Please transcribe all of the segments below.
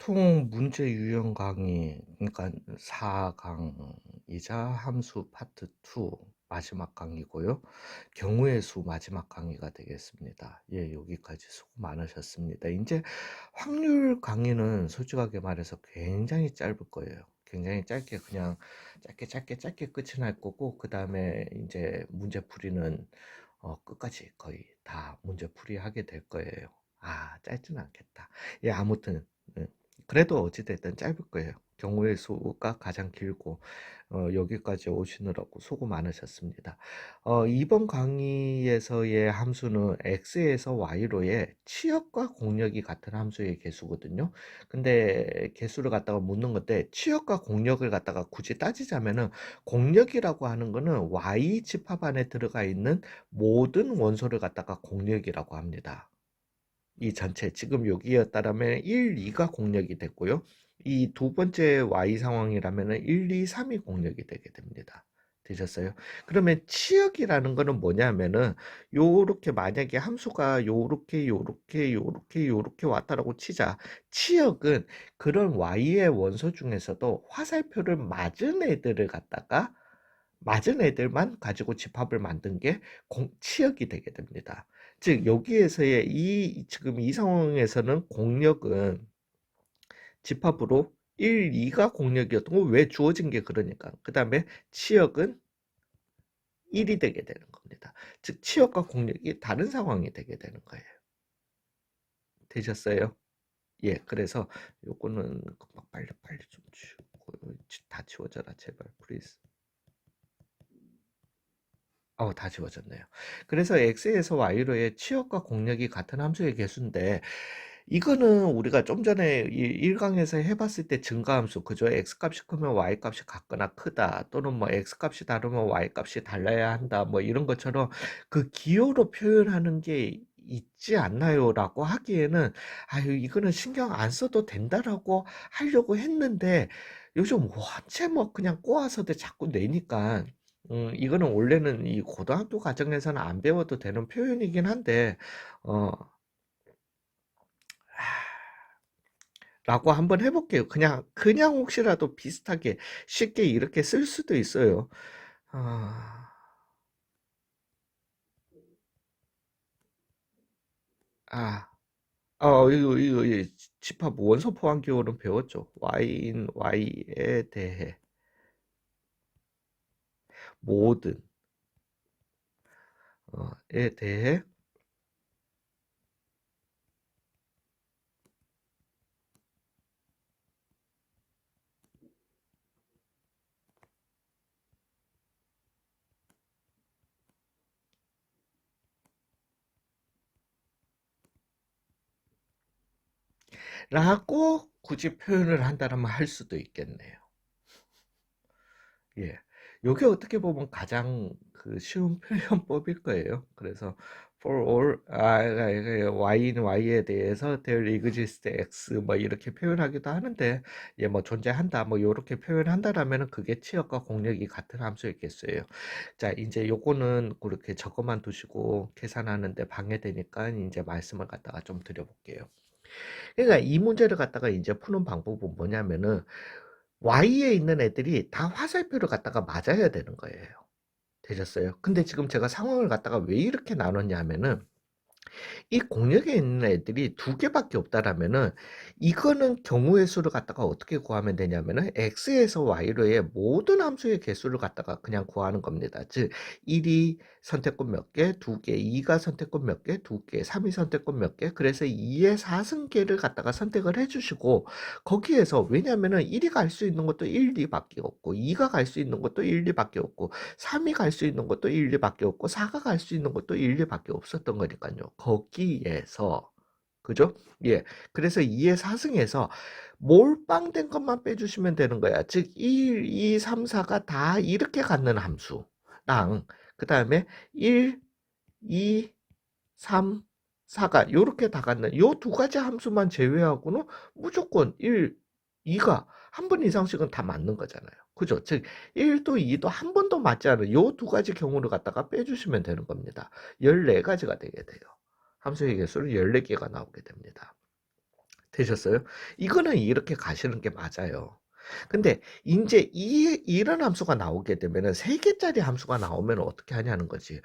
총 문제 유형 강의, 그러니까 4강이자 함수 파트 2 마지막 강의고요. 경우의 수 마지막 강의가 되겠습니다. 예, 여기까지 수고 많으셨습니다. 이제 확률 강의는 솔직하게 말해서 굉장히 짧을 거예요. 굉장히 짧게 그냥 짧게 끝이 날 거고, 그 다음에 이제 문제 풀이는 끝까지 거의 다 문제 풀이하게 될 거예요. 짧지는 않겠다. 예, 아무튼 그래도 어찌됐든 짧을 거예요. 경우의 수가 가장 길고 여기까지 오시느라고 수고 많으셨습니다. 이번 강의에서의 함수는 x에서 y로의 치역과 공역이 같은 함수의 개수거든요. 근데 개수를 갖다가 묻는 건데 치역과 공역을 갖다가 굳이 따지자면은 공역이라고 하는 거는 y 집합 안에 들어가 있는 모든 원소를 갖다가 공역이라고 합니다. 이 전체 지금 여기였다라면 1, 2가 공역이 됐고요. 이 두 번째 y 상황이라면 1, 2, 3이 공역이 되게 됩니다. 되셨어요? 그러면 치역이라는 거는 뭐냐면은 요렇게 만약에 함수가 요렇게 왔다라고 치자. 치역은 그런 y의 원소 중에서도 화살표를 맞은 애들만 가지고 집합을 만든 게 치역이 되게 됩니다. 즉 여기에서의 지금 이 상황에서는 공역은 집합으로 1, 2가 공역이었던 거 왜 주어진 게 그러니까. 그 다음에 치역은 1이 되게 되는 겁니다. 즉 치역과 공역이 다른 상황이 되게 되는 거예요. 되셨어요? 예, 그래서 요거는 금방 빨리 좀 치우고 다 치워져라 제발 플리즈. 다 지워졌네요. 그래서 x에서 y로의 치역과 공역이 같은 함수의 개수인데 이거는 우리가 좀 전에 1강에서 해봤을 때 증가함수 그죠? x값이 크면 y값이 같거나 크다 또는 뭐 x값이 다르면 y값이 달라야 한다 뭐 이런 것처럼 그 기호로 표현하는 게 있지 않나요? 라고 하기에는 아유 이거는 신경 안 써도 된다라고 하려고 했는데 요즘 원체 뭐 그냥 꼬아서도 자꾸 내니까 이거는 원래는 이 고등학교 과정에서는 안 배워도 되는 표현이긴 한데, 어, 라고 한번 해볼게요. 그냥 혹시라도 비슷하게 쉽게 이렇게 쓸 수도 있어요. 아, 아, 이거 집합 원소 포함 기호는 배웠죠. y인 y에 대해 모든, 에 대해 라고 굳이 표현을 한다면 할 수도 있겠네요. 예. 요게 어떻게 보면 가장 그 쉬운 표현법일 거예요. 그래서 for all y는 y에 대해서 there exists x 뭐 이렇게 표현하기도 하는데 뭐 존재한다 뭐 요렇게 표현한다라면은 그게 치역과 공역이 같은 함수였겠어요. 자, 이제 요거는 그렇게 적어만 두시고 계산하는데 방해되니까 이제 말씀을 갖다가 좀 드려볼게요. 그러니까 이 문제를 갖다가 이제 푸는 방법은 뭐냐면은 Y에 있는 애들이 다 화살표를 갖다가 맞아야 되는 거예요. 되셨어요? 근데 지금 제가 상황을 갖다가 왜 이렇게 나눴냐 하면은 이 공역에 있는 애들이 두 개밖에 없다라면은 이거는 경우의 수를 갖다가 어떻게 구하면 되냐면은 x에서 y로의 모든 함수의 개수를 갖다가 그냥 구하는 겁니다. 즉 1이 선택권 몇 개, 2개, 2가 선택권 몇 개, 2개, 3이 선택권 몇 개. 그래서 2의 4승계를 갖다가 선택을 해주시고 거기에서 왜냐면은 1이 갈 수 있는 것도 1, 2밖에 없고 2가 갈 수 있는 것도 1, 2밖에 없고 3이 갈 수 있는 것도 1, 2밖에 없고 4가 갈 수 있는 것도 1, 2밖에 없었던 거니까요. 거기에서 그죠? 예. 그래서 2의 4승에서 몰빵된 것만 빼주시면 되는 거야. 즉 1, 2, 3, 4가 다 이렇게 갖는 함수랑 그 다음에 1, 2, 3, 4가 요렇게 다 갖는 요 두 가지 함수만 제외하고는 무조건 1, 2가 한 번 이상씩은 다 맞는 거잖아요. 그죠? 즉 1도 2도 한 번도 맞지 않은 요 두 가지 경우를 갖다가 빼주시면 되는 겁니다. 14가지가 되게 돼요. 함수의 개수는 14개가 나오게 됩니다. 되셨어요? 이거는 이렇게 가시는 게 맞아요. 근데 인제 이런 함수가 나오게 되면은 3 개짜리 함수가 나오면 어떻게 하냐는 거지.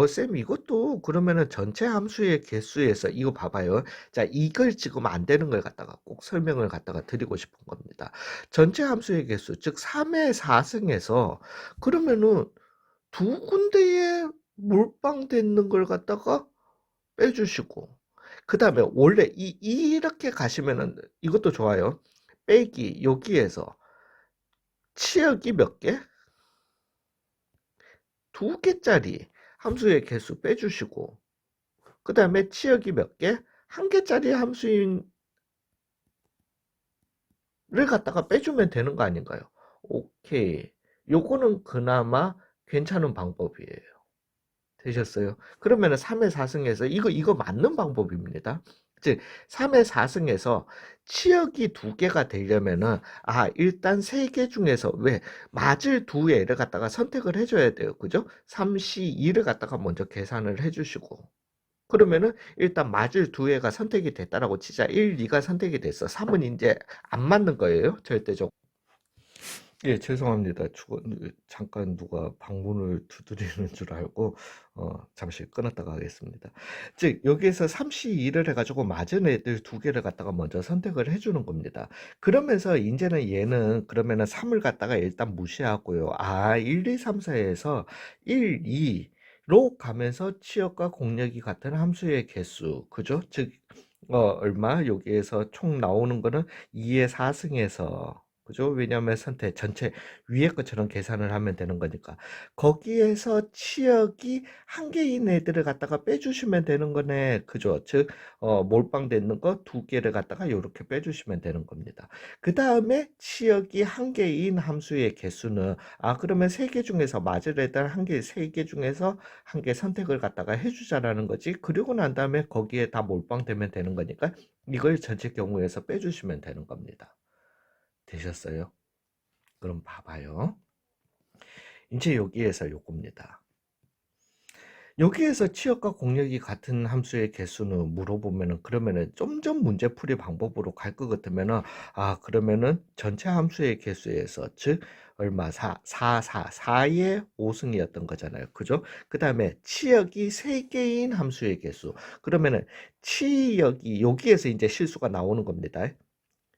쌤 이것도 그러면은 전체 함수의 개수에서 이거 봐봐요. 자, 이걸 지금 안 되는 걸 갖다가 꼭 설명을 갖다가 드리고 싶은 겁니다. 전체 함수의 개수, 즉 3의 4승에서 그러면은 두 군데에 몰빵돼 있는 걸 갖다가 빼주시고, 그 다음에 원래 이렇게 가시면은 이것도 좋아요. 빼기, 여기에서 치역이 몇 개? 2개짜리 함수의 개수 빼주시고, 그 다음에 치역이 몇 개? 1개짜리 함수인 를 갖다가 빼주면 되는 거 아닌가요? 오케이. 요거는 그나마 괜찮은 방법이에요. 되셨어요? 그러면은 3의 4승에서 이거 맞는 방법입니다. 즉 3의 4승에서 치역이 2개가 되려면은 일단 3개 중에서 왜 맞을 두 애를 갖다가 선택을 해줘야 돼요. 그죠? 3C 2를 갖다가 먼저 계산을 해주시고, 그러면은 일단 맞을 두 애가 선택이 됐다라고 치자. 1, 2가 선택이 됐어. 3은 이제 안 맞는 거예요. 절대적으로. 예, 죄송합니다. 잠깐 누가 방문을 두드리는 줄 알고 잠시 끊었다가 하겠습니다. 즉 여기에서 3C2를 해가지고 맞은 애들 2개를 갖다가 먼저 선택을 해주는 겁니다. 그러면서 이제는 얘는 그러면은 3을 갖다가 일단 무시하고요. 1, 2, 3, 4에서 1, 2로 가면서 치역과 공역이 같은 함수의 개수, 그죠? 즉 얼마? 여기에서 총 나오는 거는 2의 4승에서, 그죠? 왜냐하면 선택 전체 위에 것처럼 계산을 하면 되는 거니까. 거기에서 치역이 1개인 애들을 갖다가 빼주시면 되는 거네. 그죠? 즉 몰빵돼 있는 거 2개를 갖다가 이렇게 빼주시면 되는 겁니다. 그 다음에 치역이 1개인 함수의 개수는 그러면 3개 중에서 맞을 애들 1개, 3개 중에서 1개 선택을 갖다가 해주자라는 거지. 그리고 난 다음에 거기에 다 몰빵되면 되는 거니까 이걸 전체 경우에서 빼주시면 되는 겁니다. 되셨어요? 그럼 봐봐요. 이제 여기에서 요겁니다. 여기에서 치역과 공역이 같은 함수의 개수는 물어보면은, 그러면은 좀 전 문제풀이 방법으로 갈 것 같으면은 그러면은 전체 함수의 개수에서, 즉 얼마? 4의 5승이었던 거잖아요. 그죠? 그 다음에 치역이 3개인 함수의 개수. 그러면은 치역이 여기에서 이제 실수가 나오는 겁니다.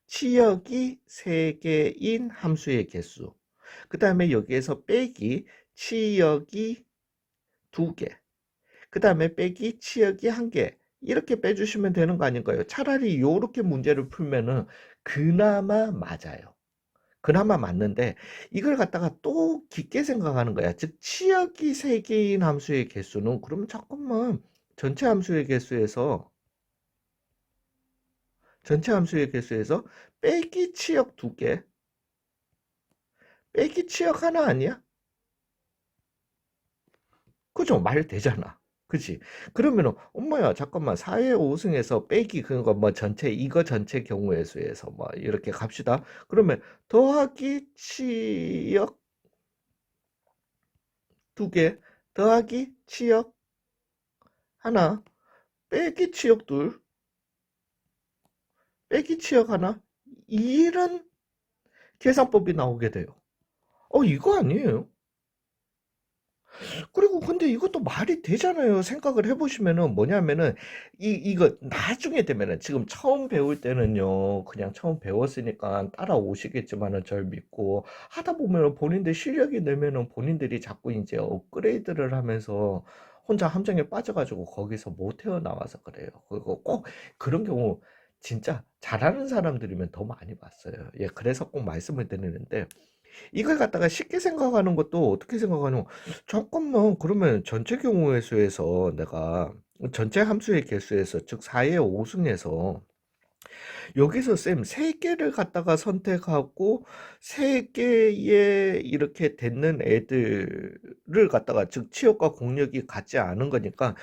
치역이 3개인 함수의 개수. 그 다음에 여기에서 빼기 치역이 2개. 그 다음에 빼기 치역이 1개. 이렇게 빼주시면 되는 거 아닌가요? 차라리 이렇게 문제를 풀면은 그나마 맞아요. 그나마 맞는데 이걸 갖다가 또 깊게 생각하는 거야. 즉 치역이 3개인 함수의 개수는, 그러면 잠깐만, 전체 함수의 개수에서 빼기 치역 2개, 빼기 치역 하나 아니야? 그죠? 말 되잖아. 그치? 그러면은 엄마야 잠깐만, 4의 5승에서 빼기 그거 뭐 전체, 이거 전체 경우의 수에서 뭐 이렇게 갑시다. 그러면 더하기 치역 2개, 더하기 치역 하나, 빼기 치역 둘, 빼기 치역 하나, 이런 계산법이 나오게 돼요. 이거 아니에요? 그리고 근데 이것도 말이 되잖아요. 생각을 해보시면은 뭐냐면은 이거 나중에 되면은, 지금 처음 배울 때는요 그냥 처음 배웠으니까 따라오시겠지만은 절 믿고 하다 보면은 본인들 실력이 늘면은 본인들이 자꾸 이제 업그레이드를 하면서 혼자 함정에 빠져가지고 거기서 못 헤어나와서 그래요. 그리고 꼭 그런 경우 진짜 잘하는 사람들이면 더 많이 봤어요. 예, 그래서 꼭 말씀을 드리는데, 이걸 갖다가 쉽게 생각하는 것도 어떻게 생각하냐면, 잠깐만, 그러면 전체 경우의 수에서 내가 전체 함수의 개수에서, 즉 4의 5승에서 여기서 쌤 3개를 갖다가 선택하고 3개의 이렇게 됐는 애들을 갖다가, 즉 치역과 공역이 같지 않은 거니까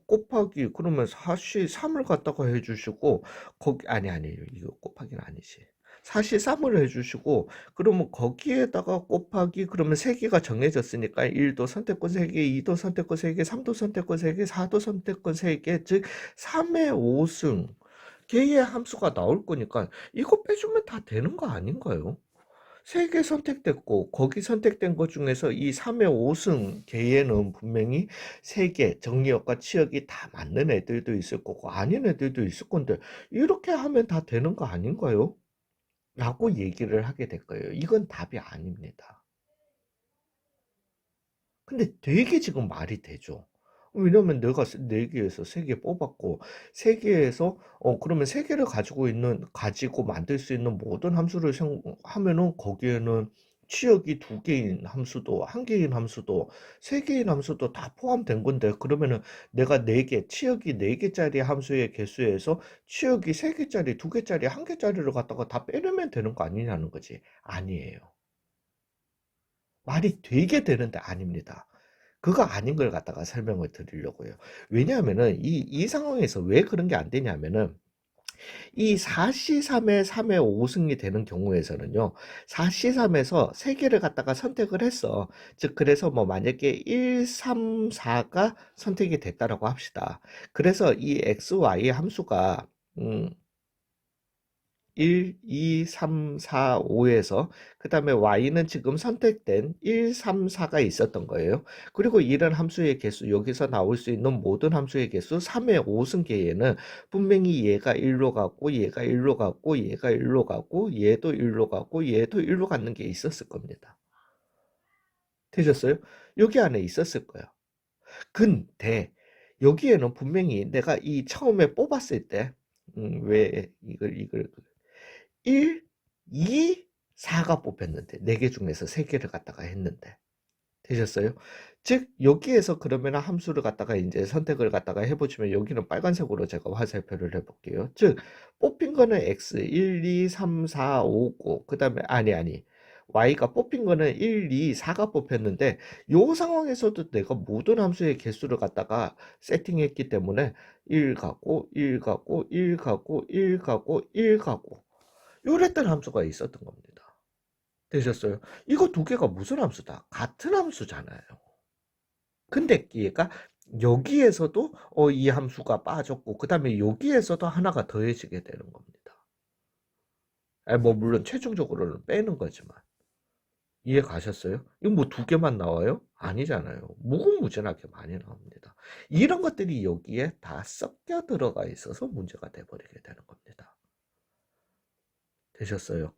곱하기, 그러면 43을 갖다가 해주시고, 거기 아니 이거 곱하기는 아니지. 43을 해주시고, 그러면 거기에다가 곱하기, 그러면 3개가 정해졌으니까 1도 선택권 3개, 2도 선택권 3개, 3도 선택권 3개, 4도 선택권 3개, 즉 3의 5승, 개의 함수가 나올 거니까 이거 빼주면 다 되는 거 아닌가요? 3개 선택됐고 거기 선택된 것 중에서 이 3의 5승 개에는 분명히 3개 정리역과 치역이 다 맞는 애들도 있을 거고 아닌 애들도 있을 건데 이렇게 하면 다 되는 거 아닌가요? 라고 얘기를 하게 될 거예요. 이건 답이 아닙니다. 근데 되게 지금 말이 되죠. 왜냐면 내가 4개에서 3개 뽑았고 3개에서 그러면 3개를 가지고 만들 수 있는 모든 함수를 하면은 거기에는 치역이 2개인 함수도 1개인 함수도 3개인 함수도 다 포함된 건데 그러면은 내가 4개 치역이 4개짜리 함수의 개수에서 치역이 3개짜리 2개짜리 1개짜리를 갖다가 다 빼내면 되는 거 아니냐는 거지. 아니에요. 말이 되게 되는데 아닙니다. 그거 아닌 걸 갖다가 설명을 드리려고요. 왜냐하면은 이 상황에서 왜 그런 게 안 되냐면은 이 4C3에 3의 5승이 되는 경우에서는요. 4C3에서 3개를 갖다가 선택을 했어. 즉 그래서 뭐 만약에 1, 3, 4가 선택이 됐다라고 합시다. 그래서 이 XY 함수가 음, 1, 2, 3, 4, 5에서 그 다음에 y는 지금 선택된 1, 3, 4가 있었던 거예요. 그리고 이런 함수의 개수, 여기서 나올 수 있는 모든 함수의 개수 3의 5승계에는 분명히 얘가 1로 가고 얘가 1로 가고 얘가 1로 가고 얘도 1로 가고 얘도 1로 가는 게 있었을 겁니다. 되셨어요? 여기 안에 있었을 거예요. 근데 여기에는 분명히 내가 이 처음에 뽑았을 때 왜 이걸 1, 2, 4가 뽑혔는데 4개 중에서 3개를 갖다가 했는데 되셨어요? 즉 여기에서 그러면 함수를 갖다가 이제 선택을 갖다가 해보시면 여기는 빨간색으로 제가 화살표를 해볼게요. 즉 뽑힌 거는 x 1, 2, 3, 4, 5, 9. 그 다음에 아니 y가 뽑힌 거는 1, 2, 4가 뽑혔는데 요 상황에서도 내가 모든 함수의 개수를 갖다가 세팅했기 때문에 1 가고 1 가고 1 가고 1 가고 1 가고 요랬던 함수가 있었던 겁니다. 되셨어요? 이거 두 개가 무슨 함수다? 같은 함수잖아요. 근데 얘가 여기에서도 이 함수가 빠졌고 그 다음에 여기에서도 하나가 더해지게 되는 겁니다. 뭐 물론 최종적으로는 빼는 거지만 이해 가셨어요? 이거 뭐 두 개만 나와요? 아니잖아요. 무궁무진하게 많이 나옵니다. 이런 것들이 여기에 다 섞여 들어가 있어서 문제가 돼버리게 되는 겁니다. 되셨어요?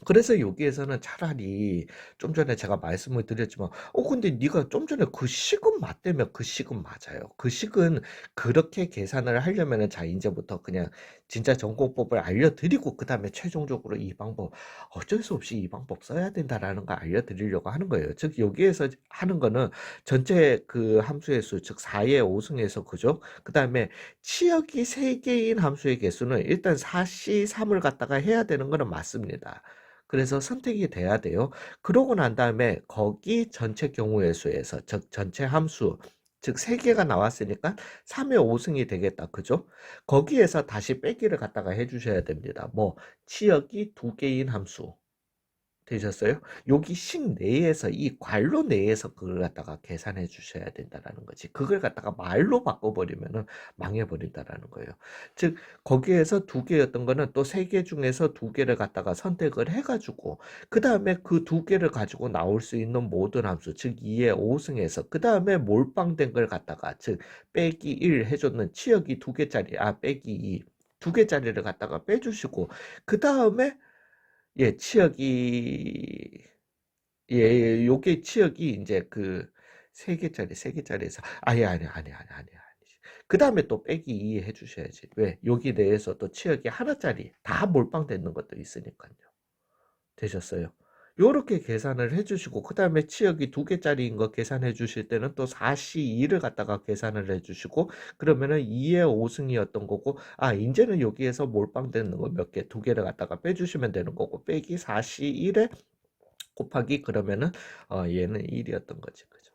그래서 여기에서는 차라리 좀 전에 제가 말씀을 드렸지만 근데 네가 좀 전에 그 식은 맞다며. 그 식은 맞아요. 그 식은 그렇게 계산을 하려면은 자 이제부터 그냥 진짜 전공법을 알려드리고 그 다음에 최종적으로 이 방법 어쩔 수 없이 이 방법 써야 된다라는 걸 알려드리려고 하는 거예요. 즉 여기에서 하는 거는 전체 그 함수의 수 즉 4의 5승에서 그죠? 그 다음에 치역이 3개인 함수의 개수는 일단 4C3을 갖다가 해야 되는 거는 맞습니다. 그래서 선택이 돼야 돼요. 그러고 난 다음에 거기 전체 경우의 수에서 즉 전체 함수 즉 3개가 나왔으니까 3의 5승이 되겠다. 그죠? 거기에서 다시 빼기를 갖다가 해주셔야 됩니다. 뭐 치역이 2개인 함수 되셨어요? 여기 식 내에서 이 괄호 내에서 그걸 갖다가 계산해 주셔야 된다라는 거지. 그걸 갖다가 말로 바꿔버리면은 망해버린다라는 거예요. 즉 거기에서 2개였던 거는 또 3개 중에서 2개를 갖다가 선택을 해가지고 그 다음에 그 2개를 가지고 나올 수 있는 모든 함수 즉 2의 5승에서 그 다음에 몰빵된 걸 갖다가 즉 빼기 1 해줬는 치역이 2개짜리 빼기 2 2개짜리를 갖다가 빼주시고 그 다음에 치역이 요게 치역이 이제 그 3개짜리에서 아니. 그다음에 또 빼기 2 해 주셔야지. 왜? 여기 내에서 또 치역이 하나짜리 다 몰빵되는 것도 있으니까요. 되셨어요? 요렇게 계산을 해 주시고 그다음에 치역이 2개짜리인 거 계산해 주실 때는 또 4C2를 갖다가 계산을 해 주시고 그러면은 2의 5승이었던 거고 인제는 여기에서 몰빵되는 거 몇 개, 2개를 갖다가 빼주시면 되는 거고 빼기 4C1에 곱하기 그러면은 얘는 1이었던 거지. 그죠?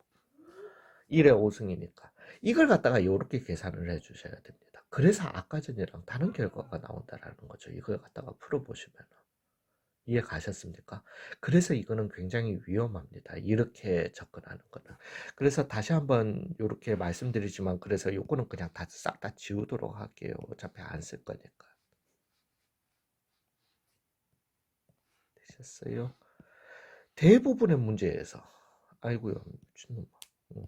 1의 5승이니까. 이걸 갖다가 요렇게 계산을 해 주셔야 됩니다. 그래서 아까 전이랑 다른 결과가 나온다라는 거죠. 이걸 갖다가 풀어 보시면. 이해 가셨습니까? 그래서 이거는 굉장히 위험합니다. 이렇게 접근하는 거는. 그래서 다시 한번 요렇게 말씀드리지만 그래서 요거는 그냥 다 싹 다 지우도록 할게요. 어차피 안 쓸 거니까. 되셨어요? 대부분의 문제에서 아이고요. 미친놈아. 응.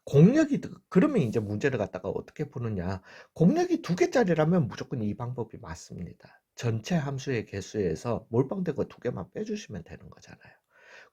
공력이 그러면 이제 문제를 갖다가 어떻게 푸느냐. 공력이 두 개짜리라면 무조건 이 방법이 맞습니다. 전체 함수의 개수에서 몰빵된 거 두 개만 빼주시면 되는 거잖아요.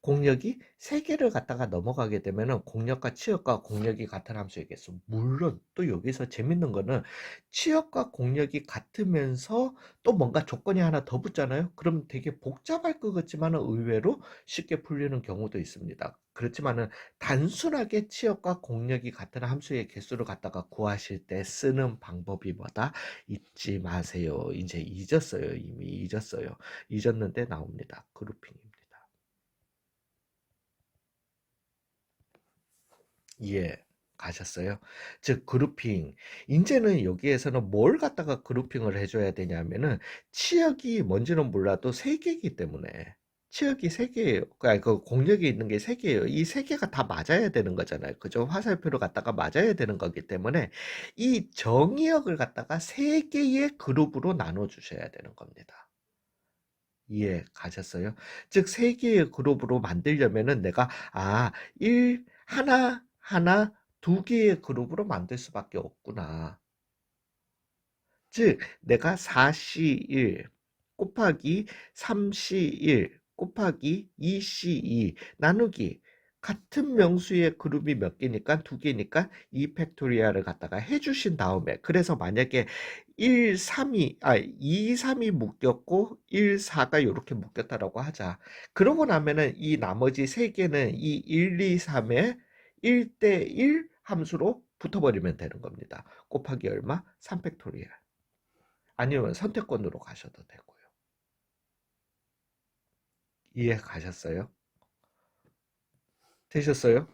공력이 3개를 갖다가 넘어가게 되면은 공력과 치역과 공력이 같은 함수의 개수. 물론 또 여기서 재밌는 거는 치역과 공력이 같으면서 또 뭔가 조건이 하나 더 붙잖아요. 그럼 되게 복잡할 것 같지만은 의외로 쉽게 풀리는 경우도 있습니다. 그렇지만은 단순하게 치역과 공력이 같은 함수의 개수를 갖다가 구하실 때 쓰는 방법이 뭐다? 잊지 마세요. 이제 잊었어요. 이미 잊었어요. 잊었는데 나옵니다. 그룹핑입니다. 예. 가셨어요? 즉 그룹핑. 인제는 여기에서는 뭘 갖다가 그룹핑을 해 줘야 되냐면은 치역이 뭔지는 몰라도 3 개이기 때문에 치역이 3 개예요. 그러니까 그 공력이 있는 게 3 개예요. 이 3 개가 다 맞아야 되는 거잖아요. 그죠? 화살표를 갖다가 맞아야 되는 거기 때문에 이 정의역을 갖다가 3 개의 그룹으로 나눠 주셔야 되는 겁니다. 이해 가셨어요? 즉 3 개의 그룹으로 만들려면은 내가 1 하나, 2 개의 그룹으로 만들 수밖에 없구나. 즉 내가 4C1 곱하기 3C1 곱하기 2C2 나누기 같은 명수의 그룹이 몇 개니까 2 개니까 2 팩토리얼을 갖다가 해 주신 다음에 그래서 만약에 1, 3이 2, 3이 묶였고 1, 4가 요렇게 묶였다라고 하자. 그러고 나면은 이 나머지 3 개는 이 1, 2, 3의 1대1 함수로 붙어버리면 되는 겁니다. 곱하기 얼마? 3 팩토리얼. 아니면 선택권으로 가셔도 되고요. 이해 가셨어요? 되셨어요?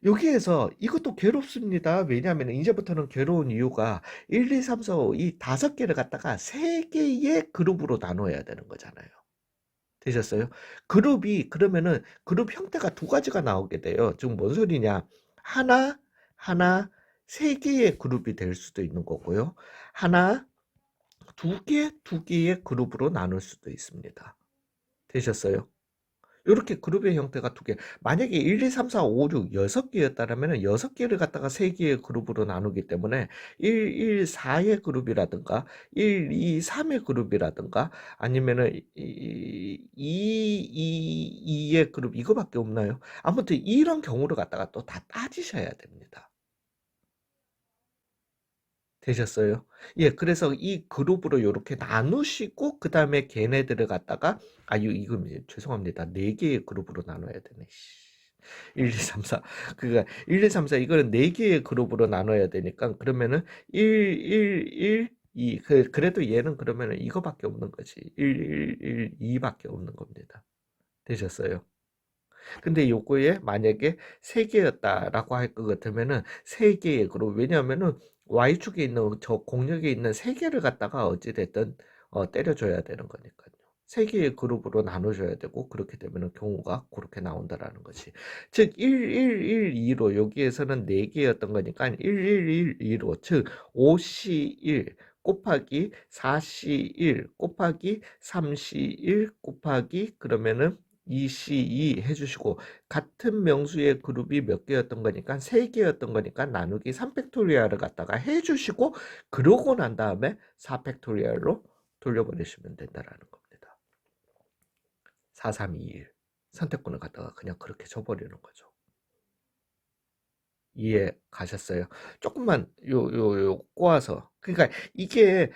여기에서 이것도 괴롭습니다. 왜냐하면 이제부터는 괴로운 이유가 1, 2, 3, 4, 5 이 5개를 갖다가 3개의 그룹으로 나눠야 되는 거잖아요. 되셨어요? 그룹이 그러면은 그룹 형태가 두 가지가 나오게 돼요. 지금 뭔 소리냐? 하나, 하나, 3개의 그룹이 될 수도 있는 거고요. 하나, 2개, 2개의 그룹으로 나눌 수도 있습니다. 되셨어요? 요렇게 그룹의 형태가 두 개. 만약에 1, 2, 3, 4, 5, 6 6개였다라면은 6개를 갖다가 3개의 그룹으로 나누기 때문에 1, 1, 4의 그룹이라든가 1, 2, 3의 그룹이라든가 아니면은 2의 그룹 이거밖에 없나요? 아무튼 이런 경우를 갖다가 또 다 따지셔야 됩니다. 되셨어요? 예, 그래서 이 그룹으로 요렇게 나누시고 그다음에 걔네들을 갖다가 이거 죄송합니다. 4개의 그룹으로 나눠야 되네. 1, 2, 3, 4. 그러니까 1, 2, 3, 4 이거는 4개의 그룹으로 나눠야 되니까 그러면은 1, 1, 1, 2. 그래도 얘는 그러면은 이거밖에 없는 거지. 1, 1, 1, 2밖에 없는 겁니다. 되셨어요? 근데 요거에 만약에 3 개였다라고 할 것 같으면은 3 개의 그룹 왜냐하면은 Y축에 있는 저 공역에 있는 3 개를 갖다가 어찌 됐든 때려 줘야 되는 거니까요. 3 개의 그룹으로 나눠 줘야 되고 그렇게 되면은 경우가 고렇게 나온다라는 것이. 즉 1, 1, 1, 2로 여기에서는 4 개였던 거니까 1, 1, 1, 2로 즉 5C1 곱하기 4C1 곱하기 3C1 곱하기 그러면은 2C2 해주시고 같은 명수의 그룹이 몇 개였던 거니까 3개였던 거니까 나누기 3팩토리얼을 갖다가 해주시고 그러고 난 다음에 4팩토리얼로 돌려보내시면 된다라는 겁니다. 4, 3, 2, 1 선택권을 갖다가 그냥 그렇게 줘버리는 거죠. 이해 가셨어요? 조금만 요 꼬아서 그러니까 이게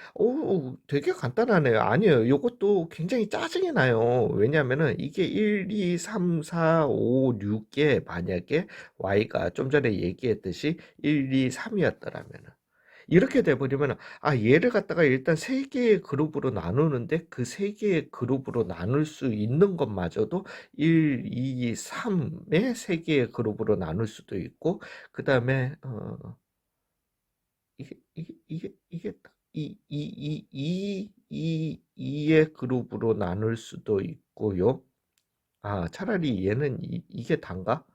되게 간단하네요. 아니에요. 요것도 굉장히 짜증이 나요. 왜냐하면은 이게 1, 2, 3, 4, 5, 6에 만약에 y가 좀 전에 얘기했듯이 1, 2, 3이었더라면은 이렇게 돼 버리면은 얘를 갖다가 일단 3 개의 그룹으로 나누는데 그 3 개의 그룹으로 나눌 수 있는 것마저도 1, 2, 3의 3 개의 그룹으로 나눌 수도 있고 그다음에 이게 2의 그룹으로 나눌 수도 있고요. 아, 차라리 얘는 이게 단가?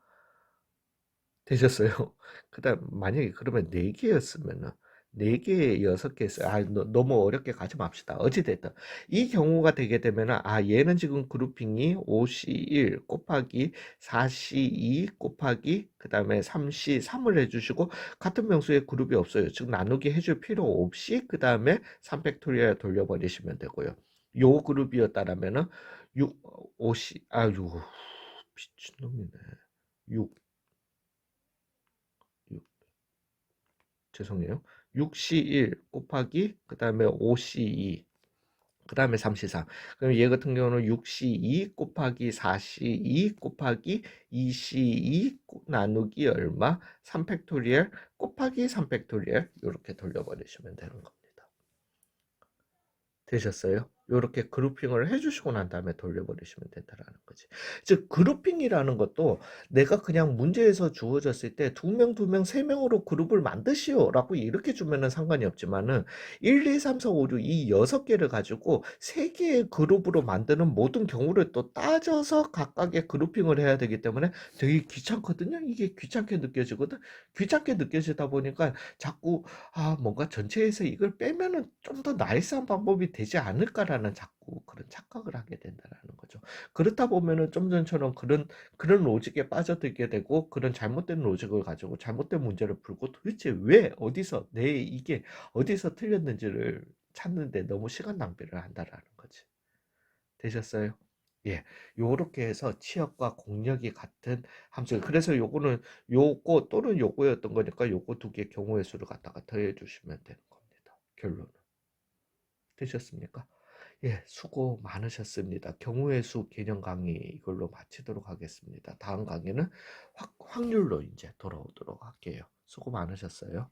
되셨어요. 그다음 만약에 그러면 4개였으면은 4개, 6개 아, 너무 어렵게 가지 맙시다. 어찌 됐든 이 경우가 되게 되면은 아, 얘는 지금 그룹핑이 5C1 곱하기 4C2 곱하기 그다음에 3C3을 해주시고 같은 명수의 그룹이 없어요. 즉 나누기 해줄 필요 없이 그다음에 3팩토리얼 돌려버리시면 되고요. 요 그룹이었다라면은 6, 5C 아유 미친놈이네. 6 죄송해요. 6C1 곱하기 그 다음에 5C2 그 다음에 3C3 그럼 얘 같은 경우는 6C2 곱하기 4C2 곱하기 2C2 나누기 얼마 3팩토리얼 곱하기 3팩토리얼 이렇게 돌려버리시면 되는 겁니다. 되셨어요? 요렇게 그룹핑을 해주시고 난 다음에 돌려버리시면 된다라는 거지. 즉 그룹핑이라는 것도 내가 그냥 문제에서 주어졌을 때 2명, 2명, 3명으로 그룹을 만드시오 라고 이렇게 주면은 상관이 없지만은 1, 2, 3, 4, 5, 6 이 6개를 가지고 3개의 그룹으로 만드는 모든 경우를 또 따져서 각각의 그룹핑을 해야 되기 때문에 되게 귀찮거든요. 이게 귀찮게 느껴지거든. 귀찮게 느껴지다 보니까 자꾸 아, 뭔가 전체에서 이걸 빼면은 좀 더 나이스한 방법이 되지 않을까라는 자꾸 그런 착각을 하게 된다라는 거죠. 그렇다 보면은 좀 전처럼 그런 로직에 빠져들게 되고 그런 잘못된 로직을 가지고 잘못된 문제를 풀고 도대체 왜 어디서 내 이게 어디서 틀렸는지를 찾는데 너무 시간 낭비를 한다라는 거지. 되셨어요? 예, 요렇게 해서 취업과 공력이 같은 함수. 그래서 요거는 요거 또는 요거였던 거니까 요거 2개 경우의 수를 갖다가 더해 주시면 되는 겁니다. 결론은. 되셨습니까? 예, 수고 많으셨습니다. 경우의 수 개념 강의 이걸로 마치도록 하겠습니다. 다음 강의는 확률로 이제 돌아오도록 할게요. 수고 많으셨어요.